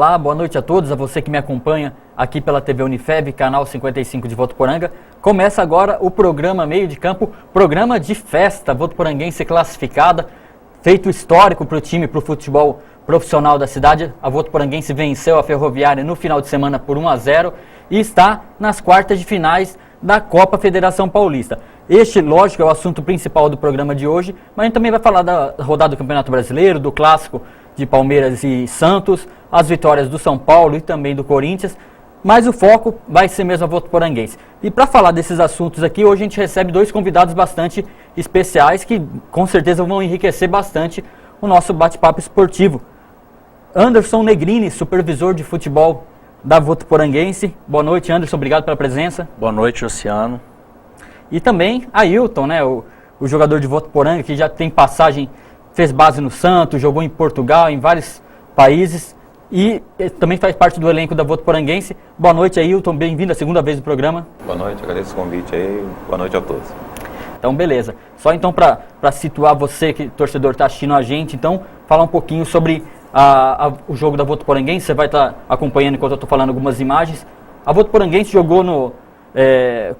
Olá, boa noite a todos, a você que me acompanha aqui pela TV Unifeb, canal 55 de Votuporanga. Começa agora o programa Meio de Campo, programa de festa, votuporanguense classificada, feito histórico para o time, para o futebol profissional da cidade. A votuporanguense venceu a Ferroviária no final de semana por 1-0 e está nas quartas de finais da Copa Federação Paulista. Este, lógico, é o assunto principal do programa de hoje, mas a gente também vai falar da rodada do Campeonato Brasileiro, do clássico de Palmeiras e Santos, as vitórias do São Paulo e também do Corinthians, mas o foco vai ser mesmo a votuporanguense. E para falar desses assuntos aqui, hoje a gente recebe dois convidados bastante especiais que com certeza vão enriquecer bastante o nosso bate-papo esportivo. Anderson Negrini, supervisor de futebol da Votuporanguense. Boa noite, Anderson, obrigado pela presença. Boa noite, Luciano. E também Ailton, né, o jogador de Votuporanga, que já tem passagem, fez base no Santos, jogou em Portugal, em vários países e também faz parte do elenco da Votuporanguense. Boa noite, Ailton, bem-vindo à segunda vez do programa. Boa noite, agradeço o convite aí, boa noite a todos. Então, beleza. Só então para situar você, que torcedor está assistindo a gente, então, falar um pouquinho sobre o jogo da Votuporanguense. Você vai estar acompanhando enquanto eu estou falando algumas imagens. A Votuporanguense jogou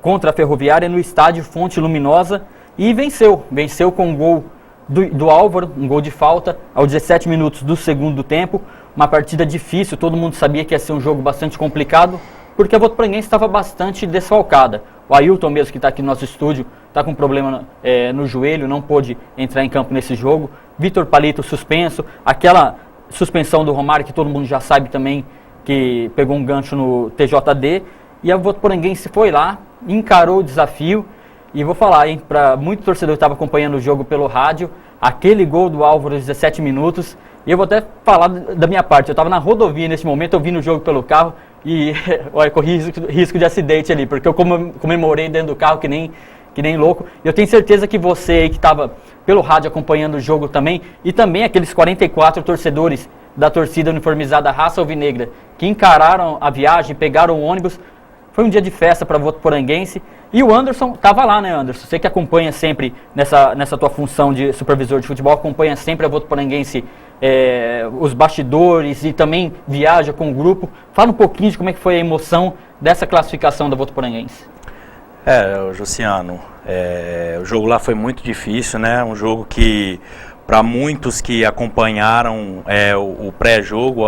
contra a Ferroviária no estádio Fonte Luminosa e venceu com um gol do Álvaro, um gol de falta, aos 17 minutos do segundo tempo. Uma partida difícil, todo mundo sabia que ia ser um jogo bastante complicado, porque a Votuporanguense estava bastante desfalcada. O Ailton mesmo, que está aqui no nosso estúdio, está com problema no joelho, não pôde entrar em campo nesse jogo. Vitor Palito suspenso, aquela suspensão do Romário, que todo mundo já sabe também, que pegou um gancho no TJD, e a Votuporanguense foi lá, encarou o desafio, e vou falar, hein, para muito torcedor que estava acompanhando o jogo pelo rádio, aquele gol do Álvaro aos 17 minutos, e eu vou até falar da minha parte, eu estava na rodovia nesse momento, eu vi no jogo pelo carro, e olha, corri risco de acidente ali, porque eu comemorei dentro do carro que nem louco. Eu tenho certeza que você aí que estava pelo rádio acompanhando o jogo também, e também aqueles 44 torcedores da torcida uniformizada Raça Alvinegra, que encararam a viagem, pegaram o ônibus. Foi um dia de festa para a Votuporanguense. E o Anderson estava lá, né, Anderson? Você que acompanha sempre nessa tua função de supervisor de futebol, acompanha sempre a Votuporanguense, os bastidores e também viaja com o grupo. Fala um pouquinho de como é que foi a emoção dessa classificação da Votuporanguense. Luciano, o jogo lá foi muito difícil, né? Um jogo que, para muitos que acompanharam o pré-jogo,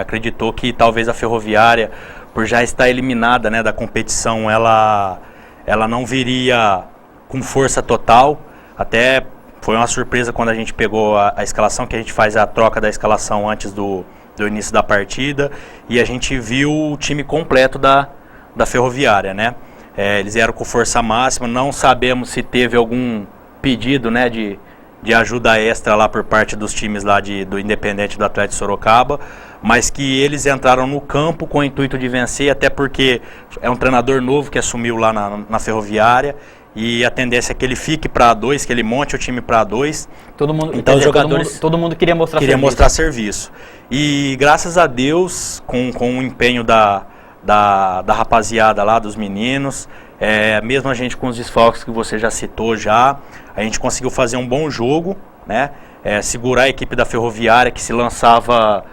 acreditou que talvez a Ferroviária, por já estar eliminada, né, da competição, ela não viria com força total. Até foi uma surpresa quando a gente pegou a escalação, que a gente faz a troca da escalação antes do início da partida, e a gente viu o time completo da Ferroviária, né? Eles vieram com força máxima, não sabemos se teve algum pedido, né, de ajuda extra lá por parte dos times lá do Independente do Atlético de Sorocaba, mas que eles entraram no campo com o intuito de vencer, até porque é um treinador novo que assumiu lá na Ferroviária, e a tendência é que ele fique para A2, que ele monte o time para A2. Então os jogadores, todo mundo queria mostrar serviço. E graças a Deus, com o empenho da rapaziada lá, dos meninos, mesmo a gente com os desfalques que você já citou a gente conseguiu fazer um bom jogo, né? Segurar a equipe da Ferroviária, que se lançava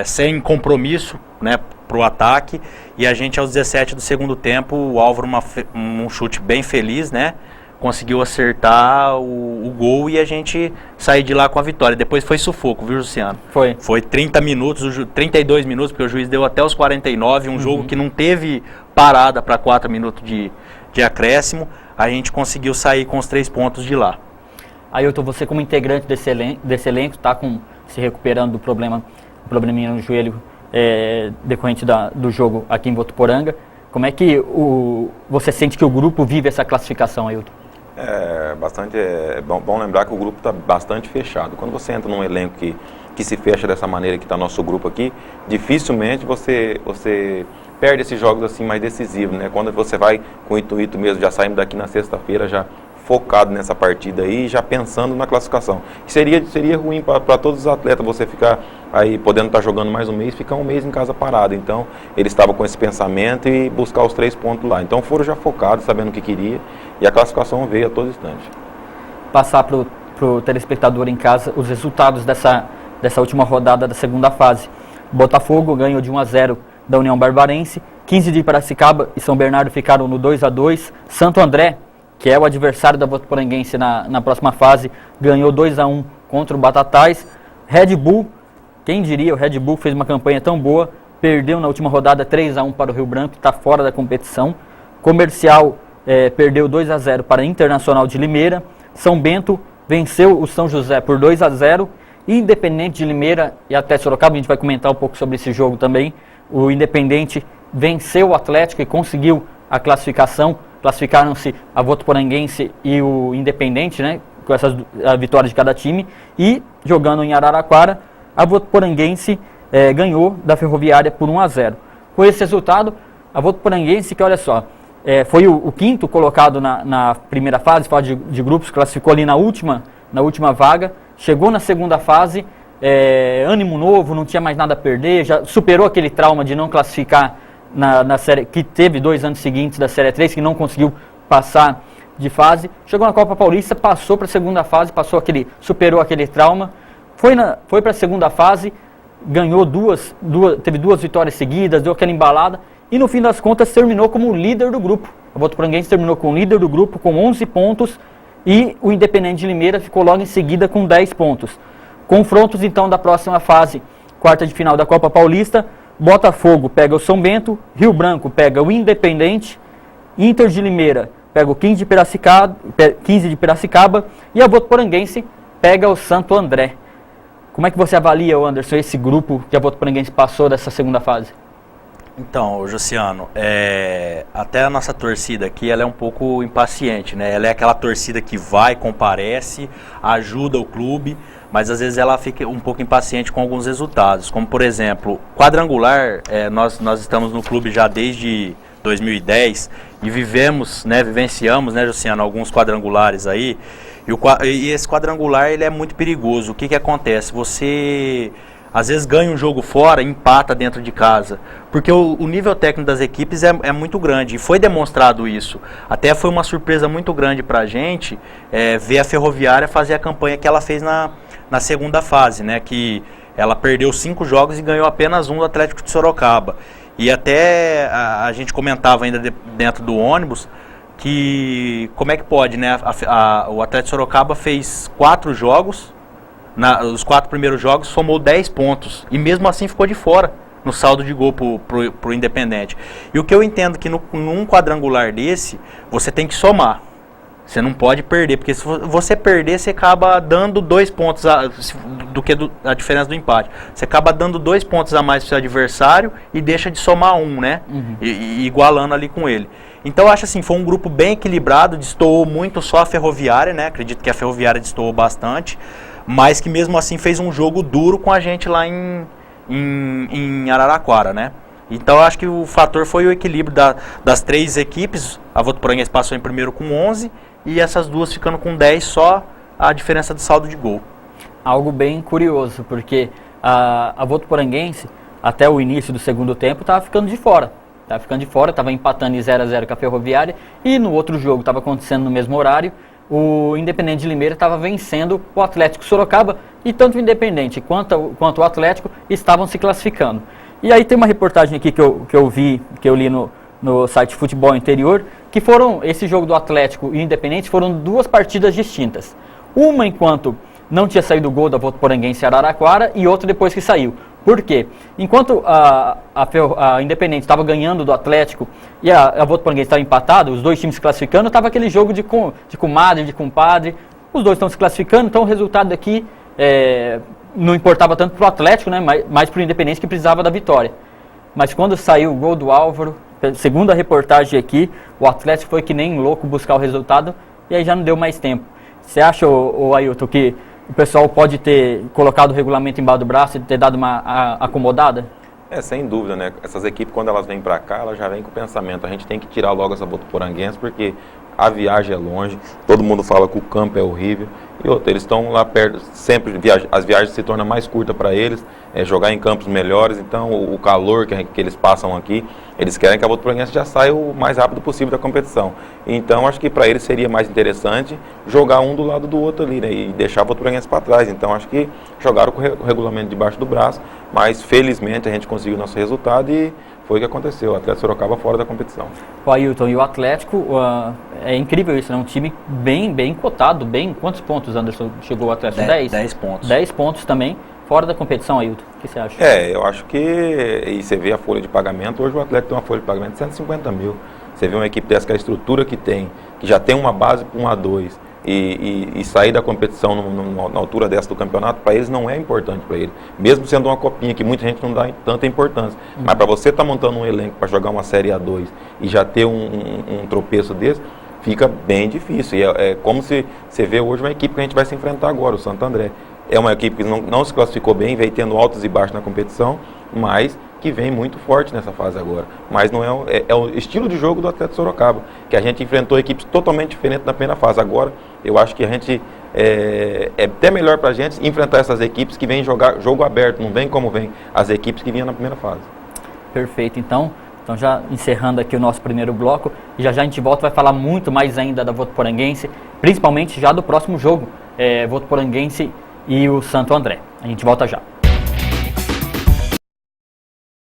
sem compromisso, né, para o ataque, e a gente aos 17 do segundo tempo, o Álvaro, um chute bem feliz, né, conseguiu acertar o gol e a gente sair de lá com a vitória. Depois foi sufoco, viu, Luciano? Foi 30 minutos, 32 minutos, porque o juiz deu até os 49, um jogo que não teve parada para 4 minutos de acréscimo. A gente conseguiu sair com os 3 pontos de lá. Ailton, você como integrante desse elenco, está se recuperando do probleminha no joelho decorrente do jogo aqui em Votuporanga. Como é que você sente que o grupo vive essa classificação, Ailton? É bom lembrar que o grupo está bastante fechado. Quando você entra num elenco que se fecha dessa maneira que está nosso grupo aqui, dificilmente você perde esses jogos assim mais decisivos, né? Quando você vai com o intuito mesmo, já saímos daqui na sexta-feira já focado nessa partida aí, já pensando na classificação. Seria ruim para todos os atletas você ficar aí podendo estar jogando mais um mês, ficar um mês em casa parado. Então, eles estavam com esse pensamento e buscar os 3 pontos lá. Então, foram já focados, sabendo o que queria, e a classificação veio a todo instante. Passar para o telespectador em casa os resultados dessa última rodada da segunda fase. Botafogo ganhou de 1-0 da União Barbarense. 15 de Piracicaba e São Bernardo ficaram no 2-2. Santo André, que é o adversário da Votuporanguense na próxima fase, ganhou 2-1 contra o Batatais. Red Bull, quem diria, o Red Bull fez uma campanha tão boa, perdeu na última rodada 3-1 para o Rio Branco, está fora da competição. Comercial perdeu 2-0 para Internacional de Limeira. São Bento venceu o São José por 2-0. Independente de Limeira e até Sorocaba, a gente vai comentar um pouco sobre esse jogo também. O Independente venceu o Atlético e conseguiu a classificação. Classificaram-se a Votuporanguense e o Independente, né, com essas vitórias de cada time. E jogando em Araraquara, a Votuporanguense ganhou da Ferroviária por 1-0. Com esse resultado, a Votuporanguense, que olha só, foi o quinto colocado na primeira fase, fase de grupos, classificou ali na última vaga, chegou na segunda fase, ânimo novo, não tinha mais nada a perder, já superou aquele trauma de não classificar na série, que teve 2 anos seguintes da Série 3, que não conseguiu passar de fase, chegou na Copa Paulista, passou para a segunda fase, superou aquele trauma, foi para a segunda fase, ganhou teve 2 vitórias seguidas, deu aquela embalada, e no fim das contas terminou como líder do grupo. A Votuporanguense terminou como líder do grupo com 11 pontos, e o Independente de Limeira ficou logo em seguida com 10 pontos. Confrontos então da próxima fase, quarta de final da Copa Paulista. Botafogo pega o São Bento, Rio Branco pega o Independente, Inter de Limeira pega o 15 de Piracicaba e a Votuporanguense pega o Santo André. Como é que você avalia, Anderson, esse grupo que a Votuporanguense passou dessa segunda fase? Então, Josiano, até a nossa torcida aqui, ela é um pouco impaciente, né? Ela é aquela torcida que vai, comparece, ajuda o clube, mas às vezes ela fica um pouco impaciente com alguns resultados, como por exemplo, quadrangular, nós estamos no clube já desde 2010 e vivenciamos, né, Josiano, alguns quadrangulares aí, e esse quadrangular ele é muito perigoso. O que acontece? Você às vezes ganha um jogo fora, empata dentro de casa, porque o nível técnico das equipes é muito grande, e foi demonstrado isso. Até foi uma surpresa muito grande para a gente ver a Ferroviária fazer a campanha que ela fez na segunda fase, né, que ela perdeu 5 jogos e ganhou apenas 1 do Atlético de Sorocaba. E até a gente comentava ainda dentro do ônibus que como é que pode, né, o Atlético de Sorocaba fez 4 jogos, os 4 primeiros jogos somou 10 pontos e mesmo assim ficou de fora no saldo de gol pro Independente. E o que eu entendo que num quadrangular desse, você tem que somar. Você não pode perder, porque se você perder, você acaba dando 2 pontos a diferença do empate. Você acaba dando 2 pontos a mais para o seu adversário e deixa de somar 1, né? Uhum. E igualando ali com ele. Então eu acho assim, foi um grupo bem equilibrado, destoou muito só a Ferroviária, né? Acredito que a Ferroviária destoou bastante, mas que mesmo assim fez um jogo duro com a gente lá em Araraquara, né? Então eu acho que o fator foi o equilíbrio das 3 equipes. A Votuporanguense passou em primeiro com 11 e essas 2 ficando com 10, só a diferença de saldo de gol. Algo bem curioso, porque a Votuporanguense, até o início do segundo tempo, estava ficando de fora. Estava empatando em 0-0 com a Ferroviária, e no outro jogo, estava acontecendo no mesmo horário, o Independente de Limeira estava vencendo o Atlético Sorocaba, e tanto o Independente quanto o Atlético estavam se classificando. E aí tem uma reportagem aqui que eu li no site Futebol Interior, que esse jogo do Atlético e Independente foram 2 partidas distintas. Uma enquanto não tinha saído o gol da Votuporanguense e Araraquara, e outra depois que saiu. Por quê? Enquanto a Independente estava ganhando do Atlético e a Votuporanguense estava empatada, os 2 times se classificando, estava aquele jogo de comadre, de compadre, os 2 estão se classificando, então o resultado aqui não importava tanto para o Atlético, né, mas para o Independente, que precisava da vitória. Mas quando saiu o gol do Álvaro, segundo a reportagem aqui, o Atlético foi que nem louco buscar o resultado, e aí já não deu mais tempo. Você acha, Ailton, que o pessoal pode ter colocado o regulamento embaixo do braço e ter dado uma acomodada? Sem dúvida, né? Essas equipes, quando elas vêm para cá, elas já vêm com o pensamento: a gente tem que tirar logo essa Votuporanguense, porque a viagem é longe, todo mundo fala que o campo é horrível, e outra, eles estão lá perto, sempre as viagens se tornam mais curtas para eles, jogar em campos melhores, então o calor que eles passam aqui, Eles querem que a Votuporanguense já saia o mais rápido possível da competição. Então, acho que para eles seria mais interessante jogar um do lado do outro ali, né? E deixar a Votuporanguense para trás. Então, acho que jogaram com o regulamento debaixo do braço, mas felizmente a gente conseguiu o nosso resultado e foi o que aconteceu. O Atlético Sorocaba fora da competição. O Ailton, e o Atlético, é incrível isso, né? Um time bem cotado, Quantos pontos, Anderson, chegou o Atlético? 10 pontos. 10 pontos também. Fora da competição, Ailton, o que você acha? Eu acho que, e você vê a folha de pagamento, hoje o Atlético tem uma folha de pagamento de 150 mil. Você vê uma equipe dessa, que a estrutura que tem, que já tem uma base para um A2, e sair da competição na altura dessa do campeonato, para eles não é importante para eles. Mesmo sendo uma copinha que muita gente não dá tanta importância. Mas para você estar montando um elenco para jogar uma Série A2 e já ter um tropeço desse, fica bem difícil. E é como se você vê hoje uma equipe que a gente vai se enfrentar agora, o Santo André. É uma equipe que não se classificou bem, vem tendo altos e baixos na competição, mas que vem muito forte nessa fase agora. Mas não é o estilo de jogo do Atlético Sorocaba, que a gente enfrentou equipes totalmente diferentes na primeira fase. Agora, eu acho que a gente é até melhor para a gente enfrentar essas equipes que vêm jogar jogo aberto, não vem como vem as equipes que vinham na primeira fase. Perfeito, então já encerrando aqui o nosso primeiro bloco, e já a gente volta, vai falar muito mais ainda da Votuporanguense, principalmente já do próximo jogo, Votuporanguense e o Santo André. A gente volta já.